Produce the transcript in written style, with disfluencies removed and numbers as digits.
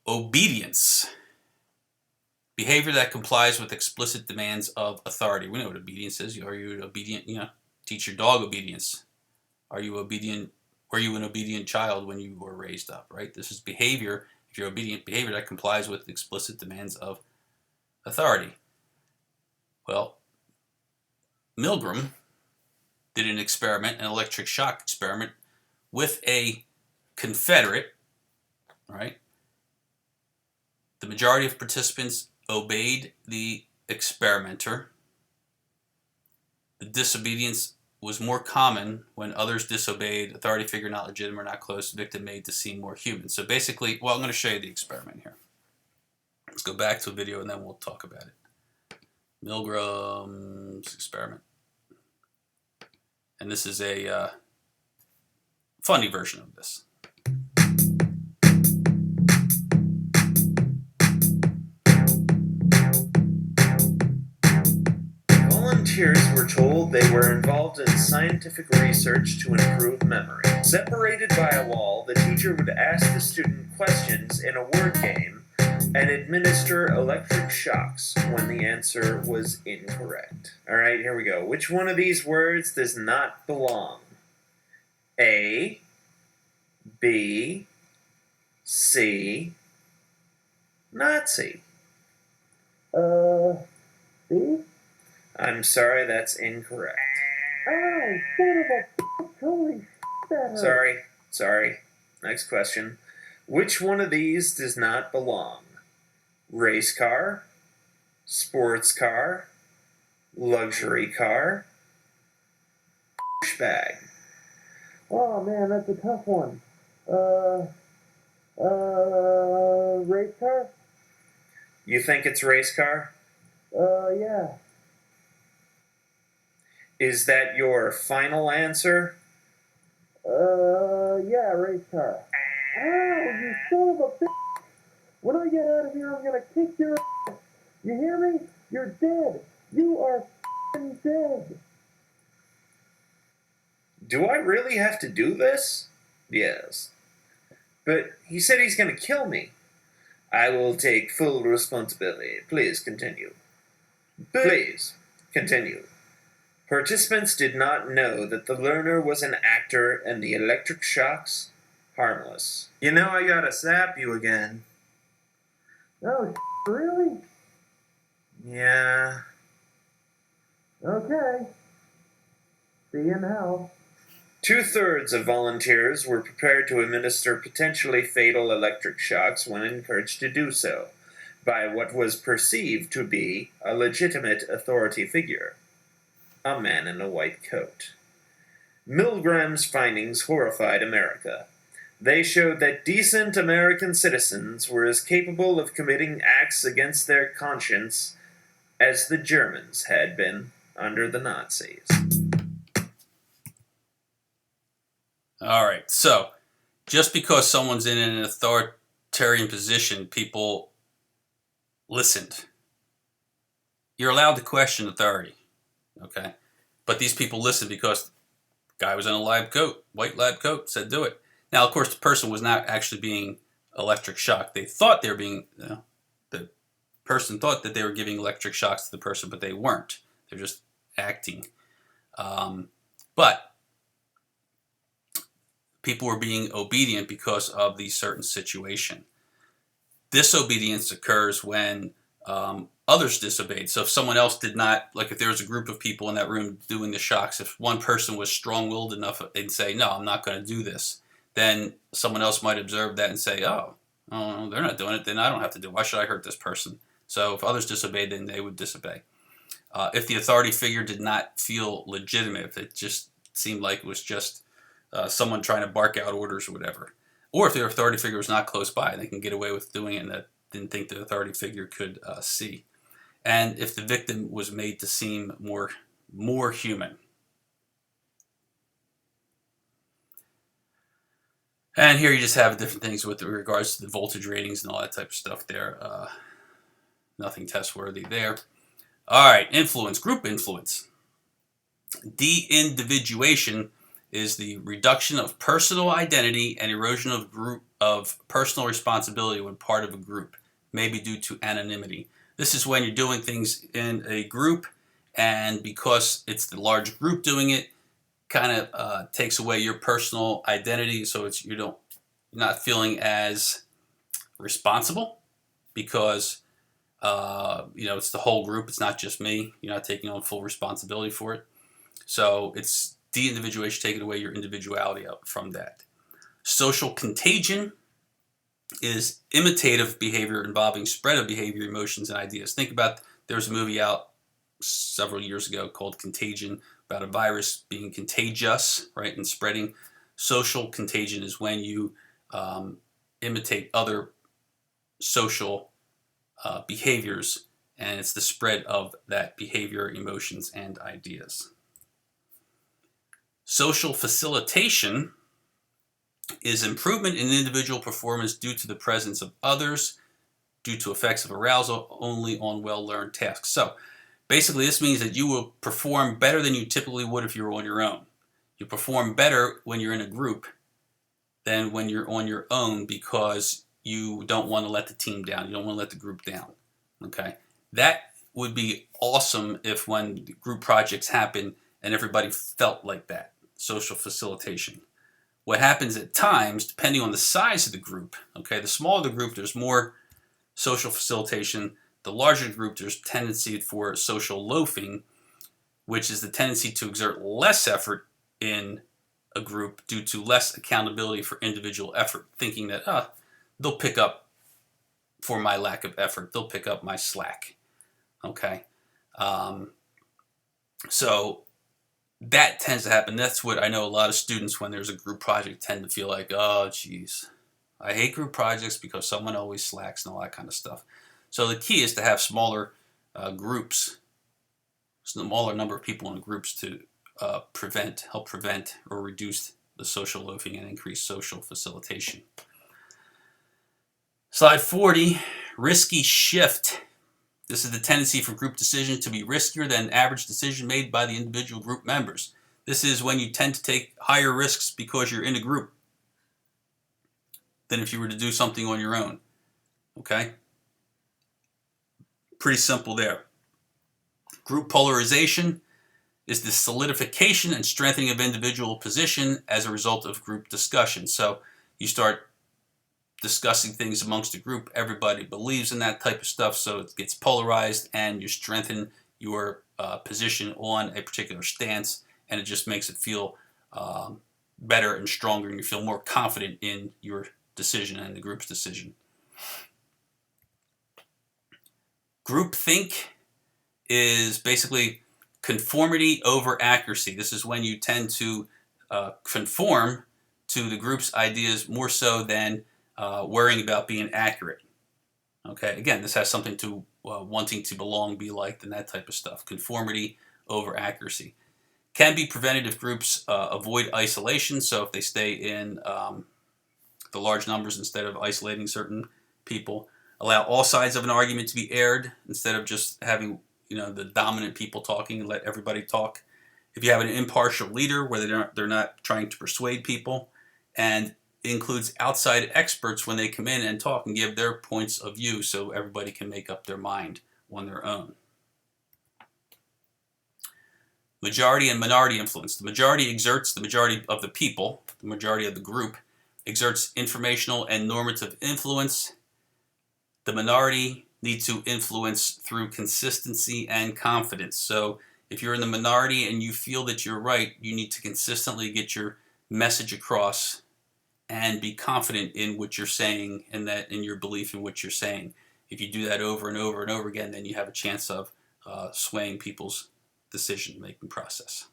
Obedience. Behavior that complies with explicit demands of authority. We know what obedience is. Are you obedient? Teach your dog obedience. Are you obedient? Were you an obedient child when you were raised up, right? This is behavior, if you're obedient, behavior that complies with explicit demands of authority. Well, Milgram did an experiment, an electric shock experiment, with a Confederate, right? The majority of participants obeyed the experimenter. The disobedience was more common when others disobeyed, authority figure not legitimate or not close, victim made to seem more human. So basically, well, I'm going to show you the experiment here. Let's go back to a video and then we'll talk about it. Milgram's experiment. And this is a funny version of this. Volunteers were told they were involved in scientific research to improve memory. Separated by a wall, the teacher would ask the student questions in a word game and administer electric shocks when the answer was incorrect. Alright, here we go. Which one of these words does not belong? A, B, C, Nazi. B? I'm sorry, that's incorrect. Oh, son of a bitch, holy shit, that hurt. Sorry. Next question. Which one of these does not belong? Race car, sports car, luxury car, bag. Oh man, that's a tough one. Race car? You think it's race car? Yeah. Is that your final answer? Yeah, race car. Ow, you son of a bitch! When I get out of here, I'm gonna kick your ass. You hear me? You're dead. You are f***ing dead. Do I really have to do this? Yes. But he said he's gonna kill me. I will take full responsibility. Please continue. Please continue. Participants did not know that the learner was an actor and the electric shocks harmless. You know I gotta sap you again. Oh, really? Yeah. Okay. See you in hell. 2/3 of volunteers were prepared to administer potentially fatal electric shocks when encouraged to do so by what was perceived to be a legitimate authority figure, a man in a white coat. Milgram's findings horrified America. They showed that decent American citizens were as capable of committing acts against their conscience as the Germans had been under the Nazis. All right, so just because someone's in an authoritarian position, people listened. You're allowed to question authority, okay? But these people listened because the guy was in a lab coat, white lab coat, said do it. Now, of course, the person was not actually being electric shocked. They thought they were being, the person thought that they were giving electric shocks to the person, but they weren't. They're just acting. But people were being obedient because of the certain situation. Disobedience occurs when others disobeyed. So if someone else did not, like if there was a group of people in that room doing the shocks, if one person was strong-willed enough and say, no, I'm not going to do this, then someone else might observe that and say, oh, they're not doing it, then I don't have to do it. Why should I hurt this person? So if others disobeyed, then they would disobey. If the authority figure did not feel legitimate, if it just seemed like it was just someone trying to bark out orders or whatever, or if the authority figure was not close by and they can get away with doing it and that didn't think the authority figure could see, and if the victim was made to seem more human. And here you just have different things with regards to the voltage ratings and all that type of stuff there. Nothing test worthy there. All right, influence, group influence. De-individuation is the reduction of personal identity and erosion of personal responsibility when part of a group, maybe due to anonymity. This is when you're doing things in a group, and because it's the large group doing it, kind of takes away your personal identity, so you're not feeling as responsible because it's the whole group. It's not just me. You're not taking on full responsibility for it. So it's de-individuation, taking away your individuality out from that. Social contagion is imitative behavior involving spread of behavior, emotions, and ideas. Think about, there was a movie out several years ago called Contagion, about a virus being contagious, right, and spreading. Social contagion is when you imitate other social behaviors, and it's the spread of that behavior, emotions, and ideas. Social facilitation is improvement in individual performance due to the presence of others, due to effects of arousal only on well-learned tasks. So basically this means that you will perform better than you typically would if you were on your own. You perform better when you're in a group than when you're on your own, because you don't want to let the team down. You don't want to let the group down. Okay? That would be awesome if when group projects happen and everybody felt like that. Social facilitation. What happens at times, depending on the size of the group, okay, the smaller the group, there's more social facilitation. The larger the group, there's tendency for social loafing, which is the tendency to exert less effort in a group due to less accountability for individual effort, thinking that they'll pick up for my lack of effort. They'll pick up my slack. Okay? So that tends to happen. That's what I know a lot of students, when there's a group project, tend to feel like, oh, geez, I hate group projects because someone always slacks and all that kind of stuff. So the key is to have smaller groups, smaller number of people in groups to help prevent or reduce the social loafing and increase social facilitation. Slide 40, risky shift. This is the tendency for group decision to be riskier than average decision made by the individual group members. This is when you tend to take higher risks because you're in a group than if you were to do something on your own. Okay? Pretty simple there. Group polarization is the solidification and strengthening of individual position as a result of group discussion. So you start discussing things amongst a group, everybody believes in that type of stuff, so it gets polarized, and you strengthen your position on a particular stance, and it just makes it feel better and stronger, and you feel more confident in your decision and the group's decision. Groupthink is basically conformity over accuracy. This is when you tend to conform to the group's ideas more so than worrying about being accurate. Okay, again, this has something to wanting to belong, be liked, and that type of stuff. Conformity over accuracy. Can be prevented if groups avoid isolation, so if they stay in the large numbers instead of isolating certain people. Allow all sides of an argument to be aired instead of just having the dominant people talking, and let everybody talk. If you have an impartial leader where they're not trying to persuade people, and includes outside experts when they come in and talk and give their points of view so everybody can make up their mind on their own. Majority and minority influence. The majority of the people, the majority of the group, exerts informational and normative influence. The minority need to influence through consistency and confidence. So if you're in the minority and you feel that you're right, you need to consistently get your message across and be confident in what you're saying, and that in your belief in what you're saying. If you do that over and over and over again, then you have a chance of swaying people's decision-making process.